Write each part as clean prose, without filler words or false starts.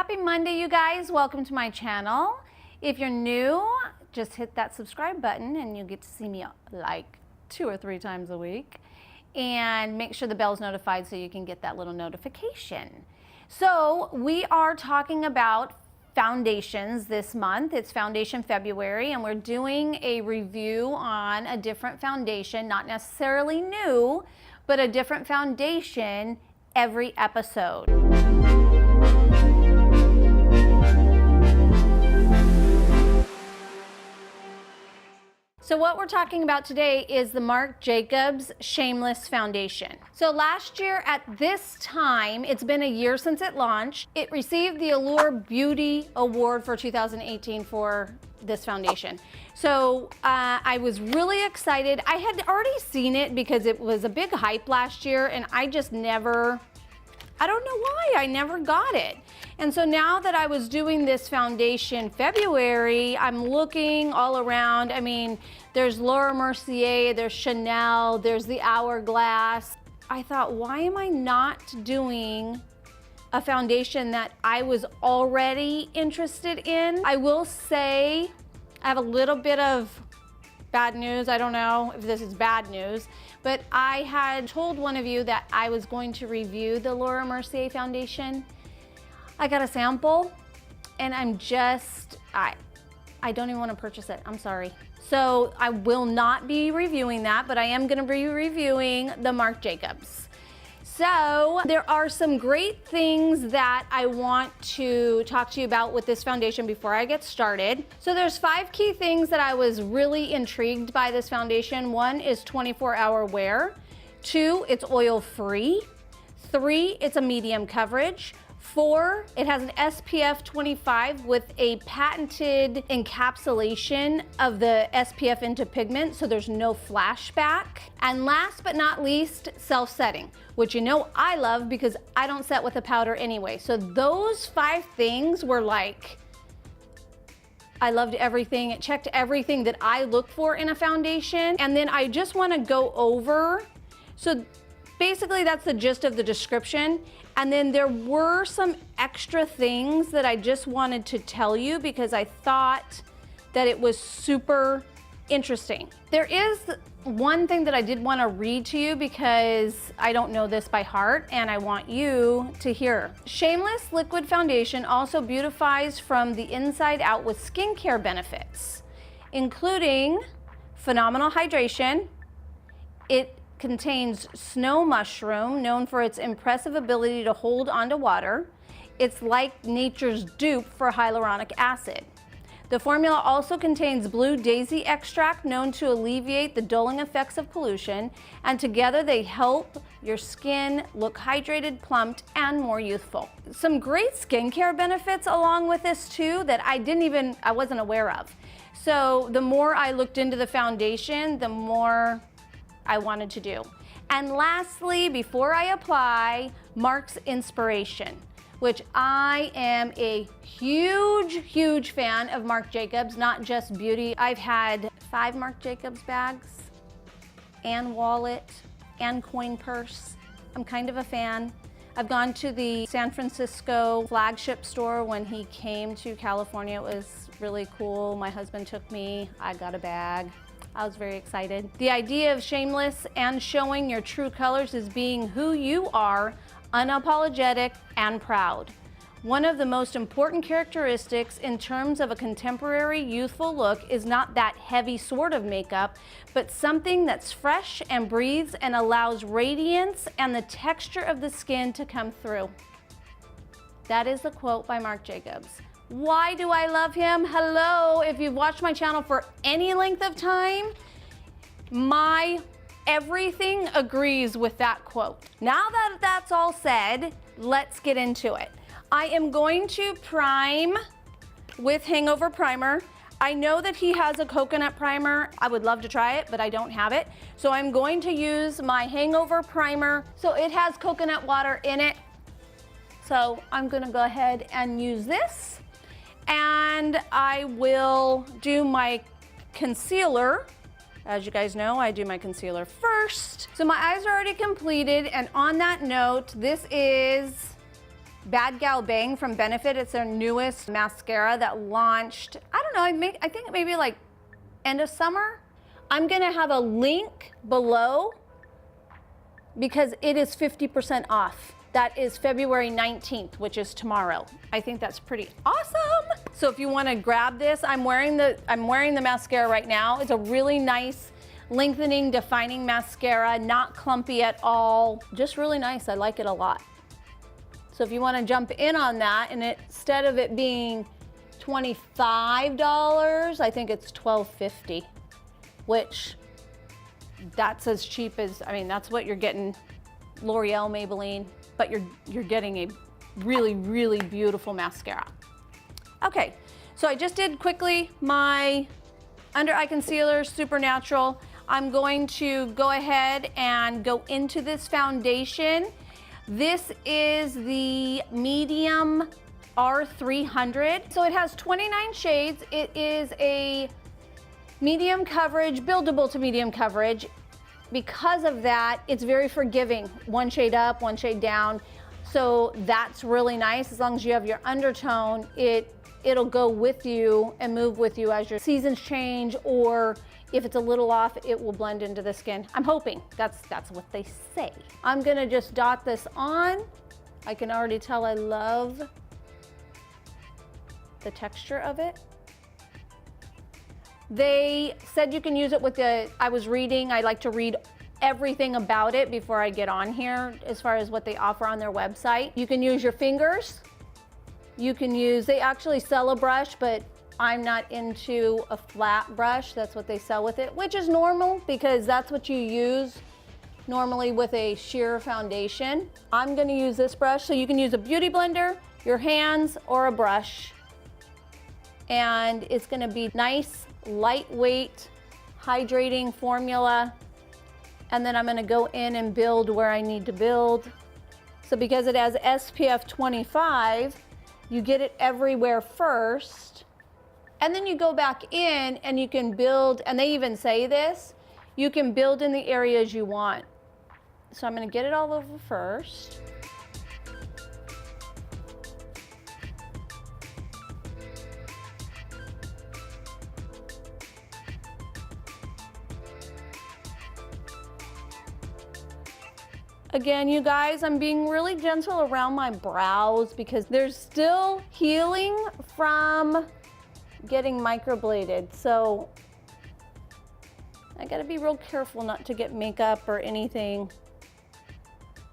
Happy Monday, you guys. Welcome to my channel. If you're new, just hit that subscribe button and you'll get to see me like 2 or 3 times a week. And make sure the bell's notified so you can get that little notification. So we are talking about foundations this month. It's Foundation February, and we're doing a review on a different foundation, not necessarily new, but a different foundation every episode. So what we're talking about today is the Marc Jacobs Shameless Foundation. So last year at this time, it's been a year since it launched, it received the Allure Beauty Award for 2018 for this foundation. So I was really excited. I had already seen it because it was a big hype last year, and I just never, I don't know why, I never got it. And so now that I was doing this foundation February, I'm looking all around. I mean, there's Laura Mercier, there's Chanel, there's the Hourglass. I thought, why am I not doing a foundation that I was already interested in? I will say I have a little bit of bad news. I don't know if this is bad news, but I had told one of you that I was going to review the Laura Mercier foundation. I got a sample and I'm just, I don't even want to purchase it. I'm sorry. So I will not be reviewing that, but I am going to be reviewing the Marc Jacobs. So there are some great things that I want to talk to you about with this foundation before I get started. So there's 5 key things that I was really intrigued by this foundation. 1 is 24-hour wear. 2, it's oil-free. 3, it's a medium coverage. 4, it has an SPF 25 with a patented encapsulation of the SPF into pigment, so there's no flashback. And last but not least, self-setting, which you know I love because I don't set with a powder anyway. So those 5 things were like, I loved everything. It checked everything that I look for in a foundation. And then I just want to go over, so basically that's the gist of the description. And then there were some extra things that I just wanted to tell you because I thought that it was super interesting. There is one thing that I did want to read to you because I don't know this by heart and I want you to hear. Shameless Liquid Foundation also beautifies from the inside out with skincare benefits, including phenomenal hydration. It contains snow mushroom, known for its impressive ability to hold onto water. It's like nature's dupe for hyaluronic acid. The formula also contains blue daisy extract, known to alleviate the dulling effects of pollution, and together they help your skin look hydrated, plumped, and more youthful. Some great skincare benefits along with this too that I wasn't aware of. So the more I looked into the foundation, the more I wanted to do. And lastly, before I apply, Marc's inspiration, which I am a huge fan of Marc Jacobs, not just beauty. I've had 5 Marc Jacobs bags and wallet and coin purse. I'm kind of a fan. I've gone to the San Francisco flagship store when he came to California. It was really cool. My husband took me, I got a bag. I was very excited. The idea of shameless and showing your true colors is being who you are, unapologetic and proud. One of the most important characteristics in terms of a contemporary youthful look is not that heavy sort of makeup, but something that's fresh and breathes and allows radiance and the texture of the skin to come through. That is the quote by Marc Jacobs. Why do I love him? Hello, if you've watched my channel for any length of time, my everything agrees with that quote. Now that that's all said, let's get into it. I am going to prime with Hangover Primer. I know that he has a coconut primer. I would love to try it, but I don't have it. So I'm going to use my Hangover Primer. So it has coconut water in it. So I'm gonna go ahead and use this. And I will do my concealer. As you guys know, I do my concealer first. So my eyes are already completed, and on that note, this is Bad Gal Bang from Benefit. It's their newest mascara that launched, I don't know, I think maybe like end of summer. I'm gonna have a link below because it is 50% off. That is February 19th, which is tomorrow. I think that's pretty awesome. So if you wanna grab this, I'm wearing the mascara right now. It's a really nice lengthening, defining mascara, not clumpy at all. Just really nice, I like it a lot. So if you wanna jump in on that, and instead of it being $25, I think it's $12.50, which that's as cheap as, I mean, that's what you're getting L'Oreal, Maybelline, but you're getting a really, really beautiful mascara. Okay, so I just did quickly my under eye concealer, Supernatural. I'm going to go ahead and go into this foundation. This is the medium R300. So it has 29 shades. It is a medium coverage, buildable to medium coverage. Because of that, it's very forgiving. One shade up, one shade down. So that's really nice. As long as you have your undertone, it'll go with you and move with you as your seasons change, or if it's a little off, it will blend into the skin. I'm hoping, that's what they say. I'm gonna just dot this on. I can already tell I love the texture of it. They said you can use it with I was reading, I like to read everything about it before I get on here as far as what they offer on their website. You can use your fingers. You can use, they actually sell a brush, but I'm not into a flat brush. That's what they sell with it, which is normal because that's what you use normally with a sheer foundation. I'm gonna use this brush. So you can use a beauty blender, your hands, or a brush. And it's gonna be nice, lightweight, hydrating formula. And then I'm gonna go in and build where I need to build. So because it has SPF 25, you get it everywhere first. And then you go back in and you can build, and they even say this, you can build in the areas you want. So I'm gonna get it all over first. Again, you guys, I'm being really gentle around my brows because there's still healing from getting microbladed. So I gotta be real careful not to get makeup or anything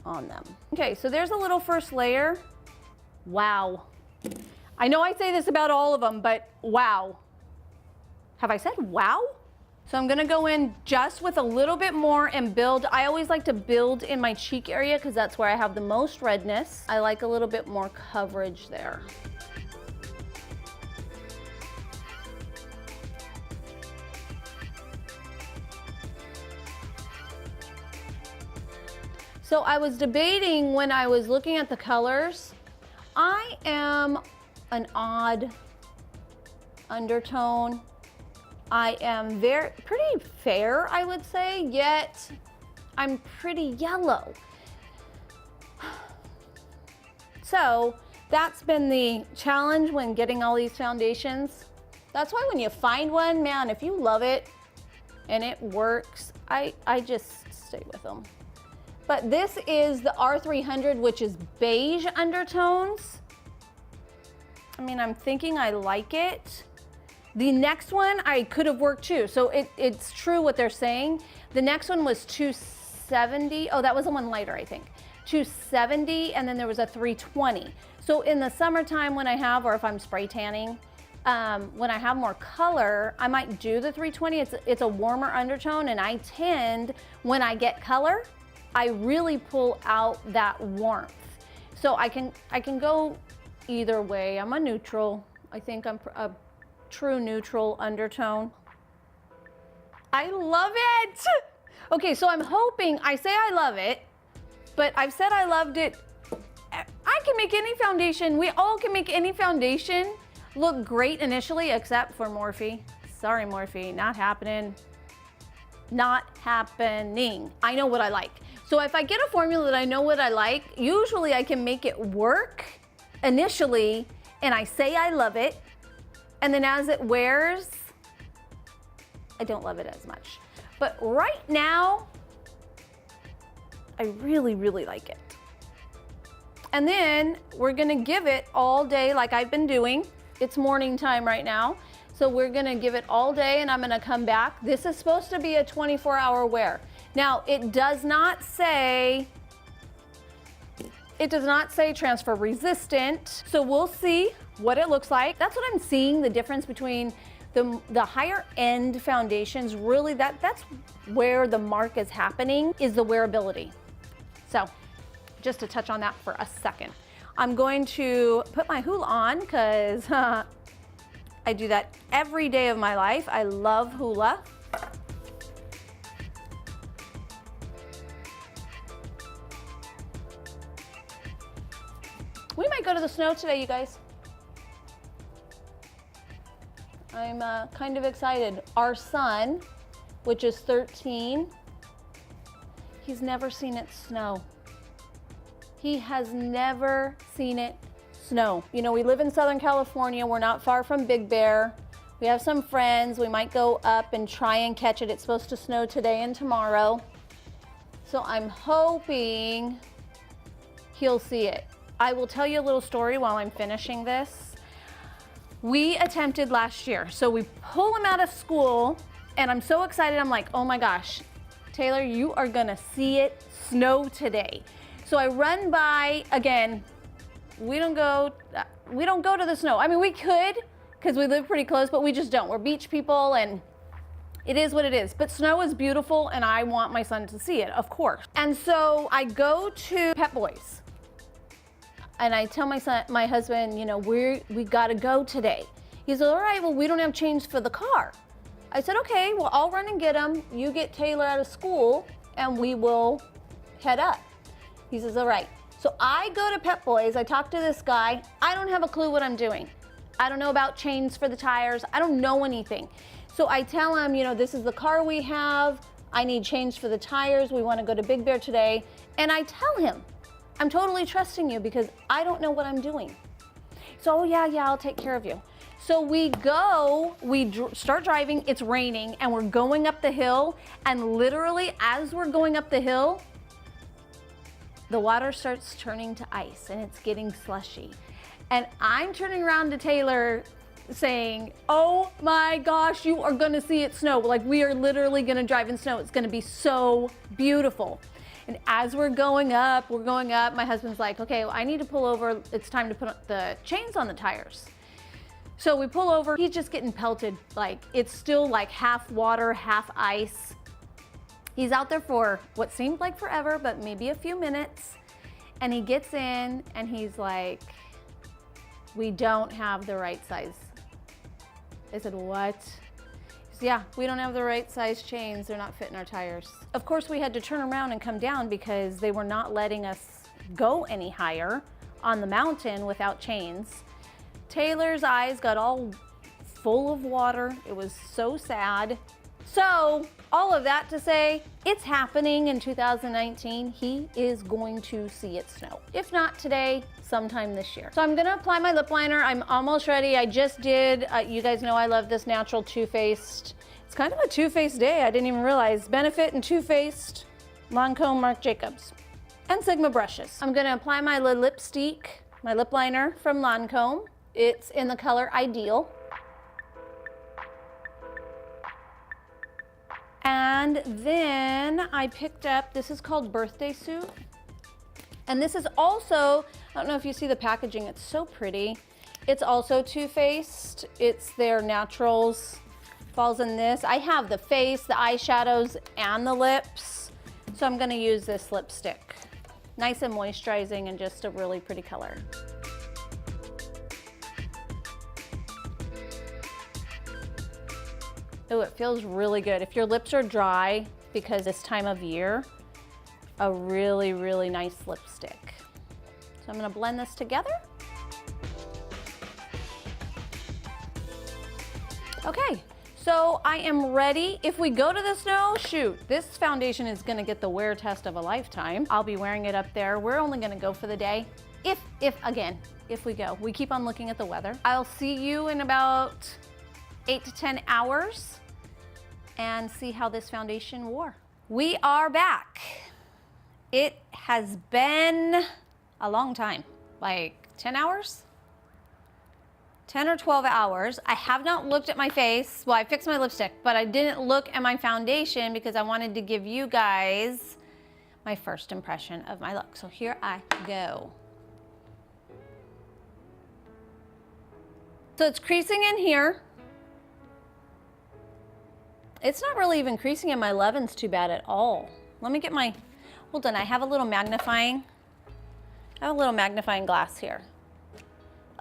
on them. Okay, so there's a little first layer. Wow. I know I say this about all of them, but wow. Have I said wow? So I'm gonna go in just with a little bit more and build. I always like to build in my cheek area because that's where I have the most redness. I like a little bit more coverage there. So I was debating when I was looking at the colors. I am an odd undertone. I am pretty fair, I would say, yet I'm pretty yellow. So that's been the challenge when getting all these foundations. That's why when you find one, man, if you love it and it works, I just stay with them. But this is the R300, which is beige undertones. I mean, I'm thinking I like it. The next one I could have worked too. So it's true what they're saying. The next one was 270. Oh, that was the one lighter, I think. 270, and then there was a 320. So in the summertime when I have, or if I'm spray tanning, when I have more color, I might do the 320. It's a warmer undertone, and I tend, when I get color, I really pull out that warmth. So I can go either way. I'm a neutral. I think I'm a true neutral undertone. I love it. Okay, so I'm hoping, I say I love it, but I've said I loved it. I can make any foundation, we all can make any foundation look great initially, except for Morphe. Sorry, Morphe, not happening. Not happening. I know what I like. So if I get a formula that I know what I like, usually I can make it work initially, and I say I love it, and then as it wears, I don't love it as much. But right now, I really, really like it. And then we're gonna give it all day like I've been doing. It's morning time right now. So we're gonna give it all day and I'm gonna come back. This is supposed to be a 24-hour wear. Now, it does not say transfer resistant. So we'll see what it looks like. That's what I'm seeing, the difference between the higher end foundations. Really, that's where the mark is happening, is the wearability. So just to touch on that for a second. I'm going to put my hula on because I do that every day of my life. I love hula. We might go to the snow today, you guys. I'm kind of excited. Our son, which is 13, he's never seen it snow. He has never seen it snow. You know, we live in Southern California. We're not far from Big Bear. We have some friends. We might go up and try and catch it. It's supposed to snow today and tomorrow. So I'm hoping he'll see it. I will tell you a little story while I'm finishing this. We attempted last year. So we pull him out of school and I'm so excited. I'm like, oh my gosh, Taylor, you are gonna see it snow today. So I run by, again, we don't go to the snow. I mean, we could, because we live pretty close, but we just don't. We're beach people and it is what it is. But snow is beautiful and I want my son to see it, of course. And so I go to Pep Boys. And I tell my husband, you know, we gotta go today. He said, all right, well, we don't have change for the car. I said, okay, well, I'll run and get him. You get Taylor out of school and we will head up. He says, all right. So I go to Pep Boys, I talk to this guy. I don't have a clue what I'm doing. I don't know about chains for the tires. I don't know anything. So I tell him, you know, this is the car we have. I need chains for the tires. We wanna go to Big Bear today. And I tell him, I'm totally trusting you because I don't know what I'm doing. So, oh yeah, I'll take care of you. So we go, start driving, it's raining, and we're going up the hill, and literally as we're going up the hill, the water starts turning to ice and it's getting slushy. And I'm turning around to Taylor saying, oh my gosh, you are gonna see it snow. Like, we are literally gonna drive in snow. It's gonna be so beautiful. And as we're going up, my husband's like, okay, well, I need to pull over. It's time to put the chains on the tires. So we pull over, he's just getting pelted. Like, it's still like half water, half ice. He's out there for what seemed like forever, but maybe a few minutes. And he gets in and he's like, we don't have the right size. I said, what? Yeah, we don't have the right size chains. They're not fitting our tires. Of course, we had to turn around and come down because they were not letting us go any higher on the mountain without chains. Taylor's eyes got all full of water. It was so sad. So all of that to say, it's happening in 2019. He is going to see it snow. If not today, sometime this year. So I'm gonna apply my lip liner. I'm almost ready. I just did, you guys know I love this natural Too Faced. It's kind of a Too Faced day. I didn't even realize. Benefit and Too Faced, Lancome, Marc Jacobs, and Sigma brushes. I'm gonna apply my lipstick, my lip liner from Lancome. It's in the color Ideal. And then I picked up, this is called Birthday Suit. And this is also, I don't know if you see the packaging, it's so pretty. It's also Too Faced. It's their naturals, falls in this. I have the face, the eyeshadows, and the lips. So I'm gonna use this lipstick. Nice and moisturizing and just a really pretty color. Oh, it feels really good. If your lips are dry, because this time of year, a really, really nice lipstick. So I'm gonna blend this together. Okay, so I am ready. If we go to the snow, shoot, this foundation is gonna get the wear test of a lifetime. I'll be wearing it up there. We're only gonna go for the day. If again, if we go. We keep on looking at the weather. I'll see you in about 8 to 10 hours and see how this foundation wore. We are back. It has been a long time, like 10 hours? 10 or 12 hours. I have not looked at my face. Well, I fixed my lipstick, but I didn't look at my foundation because I wanted to give you guys my first impression of my look. So here I go. So it's creasing in here. It's not really even creasing in my 11s too bad at all. Let me get my, hold on, I have a little magnifying glass here.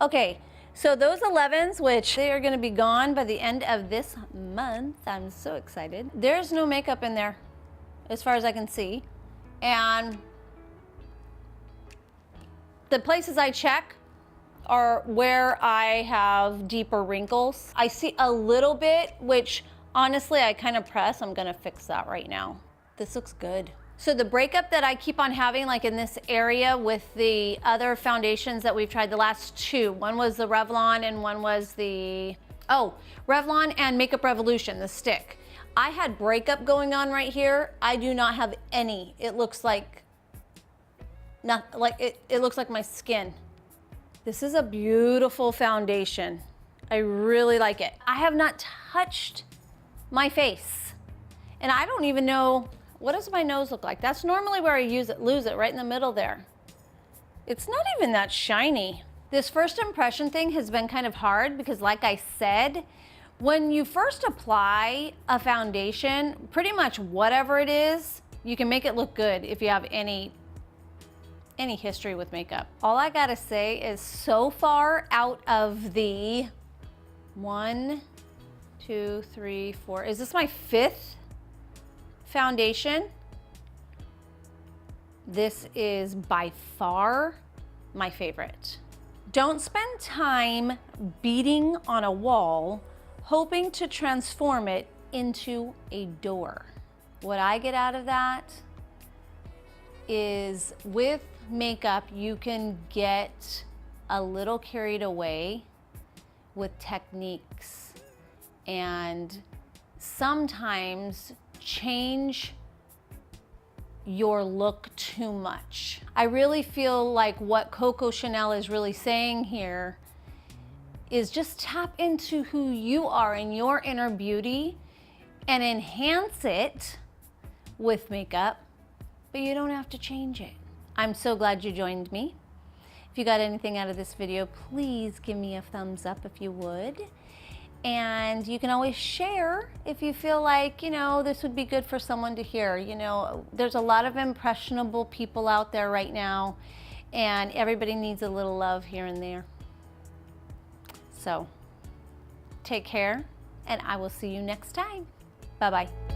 Okay. So those 11s, which they are gonna be gone by the end of this month, I'm so excited. There's no makeup in there, as far as I can see. And the places I check are where I have deeper wrinkles. I see a little bit, which honestly, I kind of press. I'm gonna fix that right now. This looks good. So the breakup that I keep on having, like in this area with the other foundations that we've tried, the last two, one was the Revlon and one was the, Revlon and Makeup Revolution, the stick. I had breakup going on right here. I do not have any. It looks like, it looks like my skin. This is a beautiful foundation. I really like it. I have not touched my face. And I don't even know, what does my nose look like? That's normally where I lose it, right in the middle there. It's not even that shiny. This first impression thing has been kind of hard because like I said, when you first apply a foundation, pretty much whatever it is, you can make it look good if you have any history with makeup. All I gotta say is so far out of the 1, 2, 3, 4, is this my 5th foundation? This is by far my favorite. Don't spend time beating on a wall hoping to transform it into a door. What I get out of that is with makeup, you can get a little carried away with techniques and sometimes change your look too much. I really feel like what Coco Chanel is really saying here is just tap into who you are and your inner beauty and enhance it with makeup, but you don't have to change it. I'm so glad you joined me. If you got anything out of this video, please give me a thumbs up if you would. And you can always share if you feel like, this would be good for someone to hear. There's a lot of impressionable people out there right now, and everybody needs a little love here and there. So, take care, and I will see you next time. Bye-bye.